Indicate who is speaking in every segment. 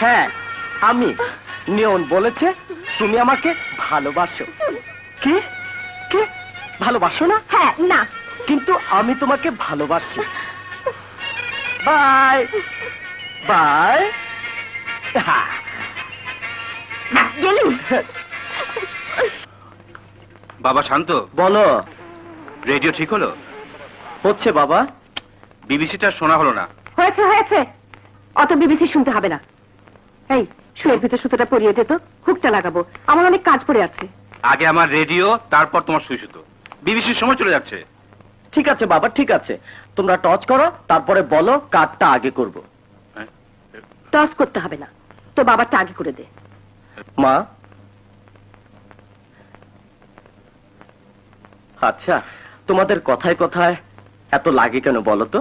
Speaker 1: হ্যাঁ আমি। নিয়ন বলেছে তুমি আমাকে ভালোবাসো। কি কি ভালোবাসো না?
Speaker 2: হ্যাঁ না,
Speaker 1: কিন্তু আমি তোমাকে ভালোবাসি। Bye bye.
Speaker 2: গেলুম।
Speaker 3: বাবা শান্ত,
Speaker 1: বলো।
Speaker 3: রেডিও ঠিক হলো?
Speaker 1: হচ্ছে বাবা।
Speaker 3: বিবিসিটা শোনা হলো না।
Speaker 2: হয়েছে হয়েছে, অত বিবিসি শুনতে হবে না। এই শুয়ের ভিতরে সুতোটা পরিয়ে দে তো, হুকটা লাগাবো, আমার অনেক কাজ পড়ে আছে।
Speaker 3: আগে আমার রেডিও, তারপর তোমার সুই সুতো। বিবিসির সময় চলে যাচ্ছে।
Speaker 1: ঠিক আছে বাবা, ঠিক আছে, তোমরা টচ করো, তারপরে বলো কারটা আগে করব।
Speaker 2: টস করতে হবে না, তো বাবারটা আগে করে দে।
Speaker 1: মা, আচ্ছা তোমাদের কথায় কথায় এত লাগে কেন বলো তো?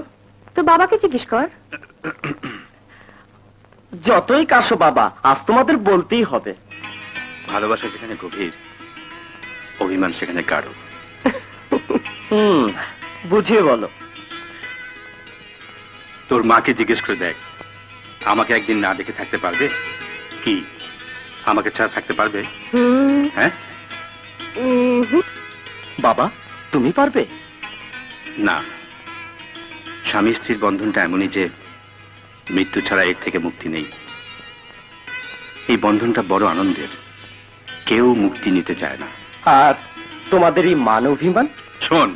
Speaker 2: তো বাবাকে জিজ্ঞেস কর।
Speaker 1: যতই কাশো বাবা, আজ তোমাদের বলতেই হবে।
Speaker 3: ভালোবাসা যেখানে গভীর, অভিমান সেখানে গাঢ়।
Speaker 1: বুঝিয়ে বলো।
Speaker 3: তোর মাকে জিজ্ঞেস করে দেখ, আমাকে একদিন না দেখে থাকতে পারবে কি? আমাকে ছাড়া থাকতে পারবে? হ্যাঁ
Speaker 1: বাবা, তুমি পারবে
Speaker 3: না। স্বামী স্ত্রীর বন্ধনটা এমনই যে মৃত্যু ছাড়া এর থেকে মুক্তি নেই। এই বন্ধনটা বড় আনন্দের, কেউ মুক্তি নিতে চায় না।
Speaker 1: আর তোমাদের এই মান অভিমান?
Speaker 3: শোন,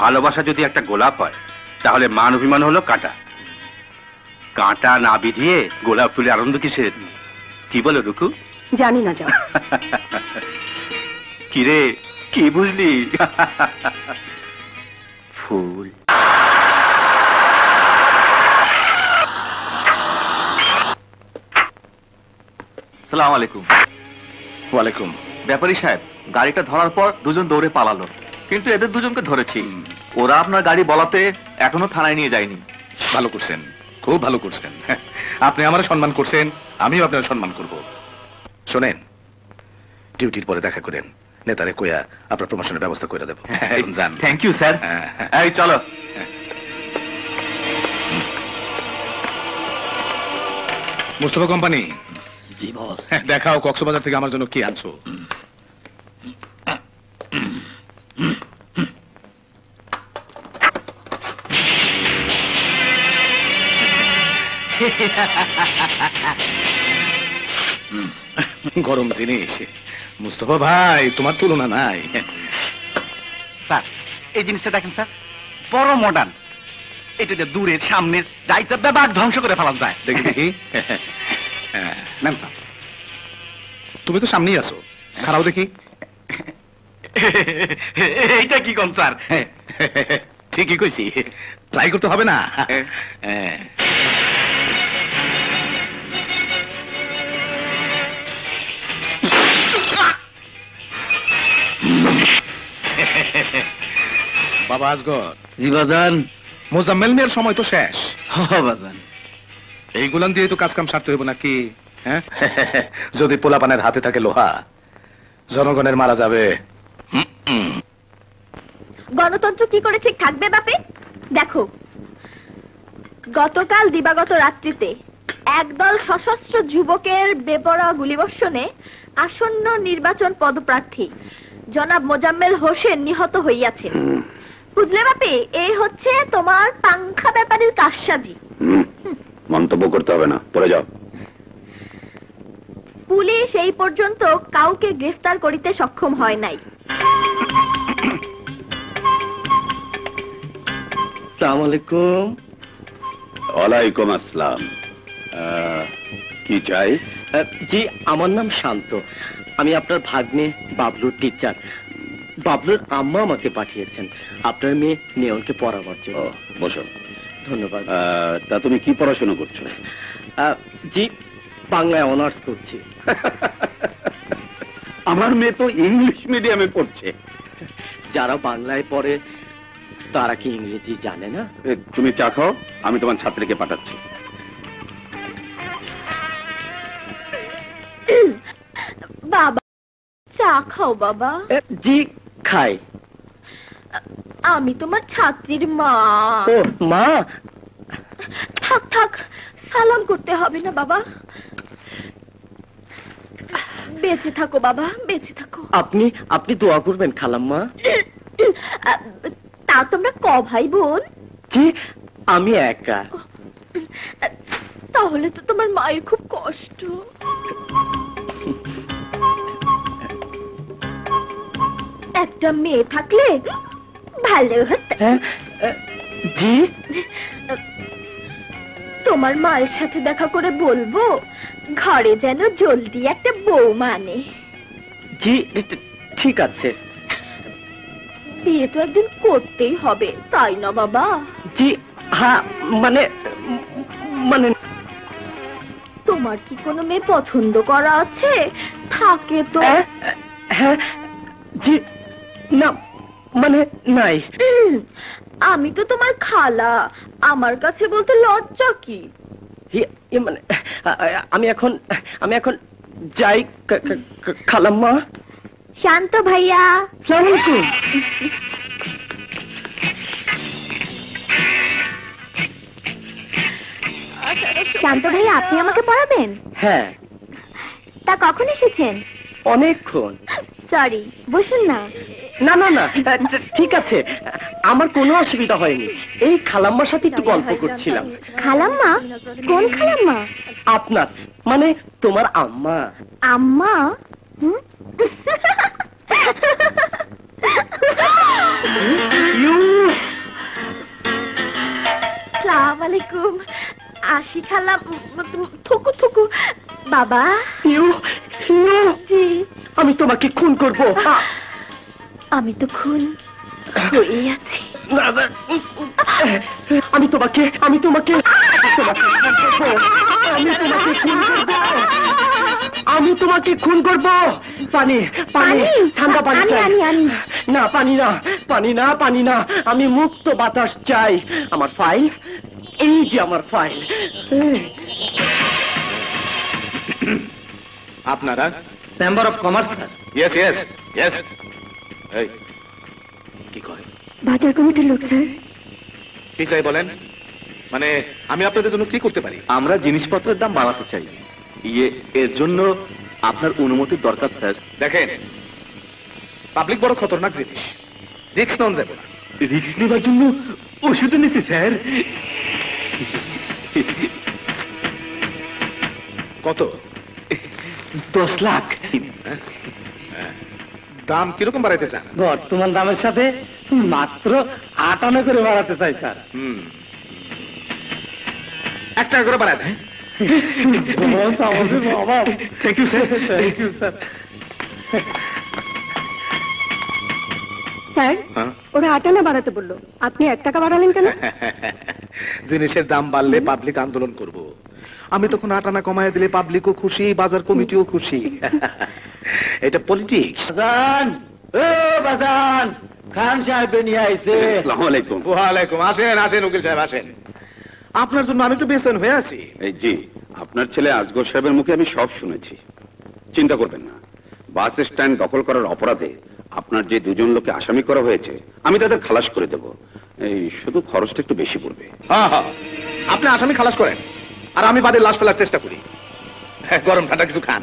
Speaker 3: ভালোবাসা যদি একটা গোলাপ হয়, তাহলে মান অভিমান হলো কাঁটা। কাঁটা না বিধিয়ে গোলাপ তুলে আনন্দ কিসের? কি বলো রুকু?
Speaker 2: জানি না, যাও।
Speaker 3: কিরে, কি বুঝলি?
Speaker 1: ফুল।
Speaker 4: সালাম আলাইকুম।
Speaker 1: ওয়ালাইকুম।
Speaker 4: ব্যাপারী সাহেব, গাড়িটা ধরার পর দুজন দৌড়ে পালালো, কিন্তু এদের দুজনকে ধরেছি। ওরা আপনার গাড়ি বলাতে এখনো থানায় নিয়ে যায়নি।
Speaker 5: ভালো করছেন, খুব ভালো করছেন। আপনি আমার সম্মান করছেন, আমিও আপনার সম্মান করব। শোনেন, ডিউটির পরে দেখা করেন, নেতারে কইয়া আপনার প্রমোশনের ব্যবস্থা করে দেব। যান।
Speaker 4: Thank you sir. এই চলো।
Speaker 5: মুস্তফা কোম্পানি।
Speaker 4: জি বস।
Speaker 5: দেখাও কক্সবাজার থেকে আমার জন্য কি আনছো। গরম জিনিস। মুস্তফা ভাই, তোমার তুলনা নাই।
Speaker 4: স্যার, এই জিনিসটা দেখেন স্যার, বড় মডার্ন। এটা যে দূরের সামনের যাইতে ব্যাপার ধ্বংস করে ফেলা যায়।
Speaker 5: দেখি দেখি।
Speaker 4: নেন স্যার।
Speaker 5: তুমি তো সামনেই আছো, খারাপ দেখি।
Speaker 4: এইটা কি কোন স্যার?
Speaker 5: ঠিকই কইছি, ট্রাই করতে হবে না? বাবা আজগর।
Speaker 4: জি বাজান।
Speaker 5: মোজাম্মেল মিয়ার সময় তো শেষ।
Speaker 4: বাজান,
Speaker 5: এইগুলান দিয়ে তো কাজ কাম সারতে হইব নাকি? হ্যাঁ, যদি পোলাপানের হাতে থাকে লোহা, জনগণের মারা যাবে।
Speaker 2: গণতন্ত্র কি করে ঠিক থাকবে বাপে? দেখো, গতকাল দিবাগত রাত্রিতে একদল সশস্ত্র যুবকের বেপরোয়া গুলিবর্ষণে আসন্ন নির্বাচন পদপ্রার্থী জনাব মোজাম্মেল হোসেন নিহত হইয়াছেন। বুঝলে বাপে, এই হচ্ছে তোমার পাংখা ব্যাপারীর কারসাজি।
Speaker 3: মন্তব্য করতে হবে না, পরে যাও।
Speaker 2: পুলিশ এই পর্যন্ত কাউকে গ্রেফতার করিতে সক্ষম হয় নাই।
Speaker 1: আসসালামু আলাইকুম।
Speaker 3: ওয়ালাইকুম আসসালাম। কি চাই?
Speaker 1: জি, আমার নাম শান্ত, আমি আপনার ভাগ্নে বাবলুর টিচার। বাবলুর আম্মা আমাকে পাঠিয়েছেন আপনার মেয়ে নিয়নকে পড়াবার জন্য।
Speaker 3: বসো।
Speaker 1: ধন্যবাদ।
Speaker 3: তা তুমি কি পড়াশোনা করছো?
Speaker 1: জি, বাংলায় অনার্স করছি।
Speaker 3: আমার মেয়ে তো ইংলিশ মিডিয়ামে পড়ছে।
Speaker 1: যারা বাংলায় পড়ে তারা কি ইংরেজি জানে না?
Speaker 3: তুমি চা খাও, আমি তোমার ছাত্রীকে পাঠাচ্ছি।
Speaker 2: বাবা, চা খাও বাবা।
Speaker 1: জি, খাই।
Speaker 2: আমি তোমার ছাত্রীর মা।
Speaker 1: ও মা।
Speaker 2: থাক থাক, সালাম করতে হবে না বাবা। বেঁচে থাকো বাবা, বেঁচে থাকো।
Speaker 1: আপনি আপনি দোয়া করবেন খালাম্মা।
Speaker 2: তা তোমরা ক ভাই বোন?
Speaker 1: জি, আমি একা।
Speaker 2: তাহলে তো তোমার মায়ের খুব কষ্ট। একটা মেয়ে থাকলে ভালো হতো।
Speaker 1: জি,
Speaker 2: তোমার মায়ের সাথে দেখা করে বলবো ঘরে যেন জলদি একটা বউ মানে।
Speaker 1: জি, ঠিক আছে।
Speaker 2: বিয়ে তো একদিন করতেই হবে, তাই না বাবা?
Speaker 1: জি, হ্যাঁ, মানে মানে
Speaker 2: তোমার কি কোনো মেয়ে পছন্দ করা আছে? থাকে তো।
Speaker 1: হ্যাঁ, জি, না মানে নাই।
Speaker 2: আমি তো তোমার খালা, আমার কাছে বলতে লজ্জা কি?
Speaker 1: মানে আমি এখন যাই খালাম্মা।
Speaker 2: শান্ত ভাইয়া।
Speaker 1: আসসালামু আলাইকুম।
Speaker 2: শান্ত ভাইয়া, আপনি আমাকে পড়াবেন?
Speaker 1: হ্যাঁ।
Speaker 2: তা কখন এসেছেন?
Speaker 1: অনেকক্ষণ।
Speaker 2: সরি, বসুন না।
Speaker 1: না না না, ঠিক আছে, আমার কোনো অসুবিধা হয়নি। এই খালাম্মার সাথে একটু গল্প করছিলাম।
Speaker 2: খালাম্মা? কোন খালাম্মা?
Speaker 1: আপনার মানে তোমার আম্মা।
Speaker 2: আম্মা? সালাম আলাইকুম। আসি খালাম। থুকু থুকু। বাবা।
Speaker 1: জি, আমি তোমাকে খুন করব।
Speaker 2: আমি তো খুন হয়ে আছি।
Speaker 1: আমি তোমাকে খুন করব। আমি তোমাকে খুন করব। পানি পানি, ঠান্ডা পানি চাই। না পানি না, পানি না, পানি না, আমি মুক্ত বাতাস চাই। আমার ফাইল, এই যে আমার ফাইল।
Speaker 5: আপনারা
Speaker 1: chamber of commerce.
Speaker 5: Yes yes yes. এই কি করে?
Speaker 2: বাজার কমিটির লোক স্যার।
Speaker 5: কি চাই বলেন? মানে আমি আপনাদের জন্য কি করতে পারি?
Speaker 3: আমরা জিনিসপত্রের দাম বাড়াতে চাই। এর জন্য আপনার অনুমতির দরকার স্যার।
Speaker 5: দেখেন, পাবলিক বড় খতরনাক জিনিস, রিস্ক নেওয়া যাবে না।
Speaker 3: রিস্ক নেবার জন্য ওষুধ নিতে স্যার।
Speaker 5: কত?
Speaker 1: 10 লাখ।
Speaker 5: দাম কিরকম বাড়াইতে চান?
Speaker 1: বর্তমান দামের সাথে মাত্র 58 করে বাড়াতে চাই স্যার।
Speaker 5: 1 টাকা করে বাড়ায় দেন।
Speaker 1: Thank you sir, thank you sir.
Speaker 2: Sir, ওরা 58 বাড়াতে বললো, আপনি 1 টাকা বাড়ালেন কেন?
Speaker 5: জিনিসের দাম বাড়লে পাবলিক আন্দোলন করব। আমি তখন 8 আনা কমায় দিলে পাবলিকও খুশি, বাজার কমিটিও খুশি। এটা পলিটিক্স।
Speaker 1: বাজান, ও বাজান, খান সাহেব নিয়ে আইছে।
Speaker 3: আসসালামু আলাইকুম।
Speaker 5: ওয়ালাইকুম। আসেন আসেন উকিল সাহেব, আসেন। আপনার জন্য আমি তো বেসন হয়ে আছি।
Speaker 3: এই জি, আপনার ছেলে আজগর সাহেবের মুখে আমি সব শুনেছি। চিন্তা করবেন না, বাস স্ট্যান্ড দখল করার অপরাধে আপনার যে 2 জন লোককে আসামি করা হয়েছে, আমি তাদের খালাস করে দেব। এই শুধু খরচটা একটু বেশি পড়বে।
Speaker 5: হ্যাঁ হ্যাঁ, আপনি আসামি খালাস করেন আর আমি বাদে লাশ ফেলার চেষ্টা করি। গরম ঠান্ডা কিছু খান।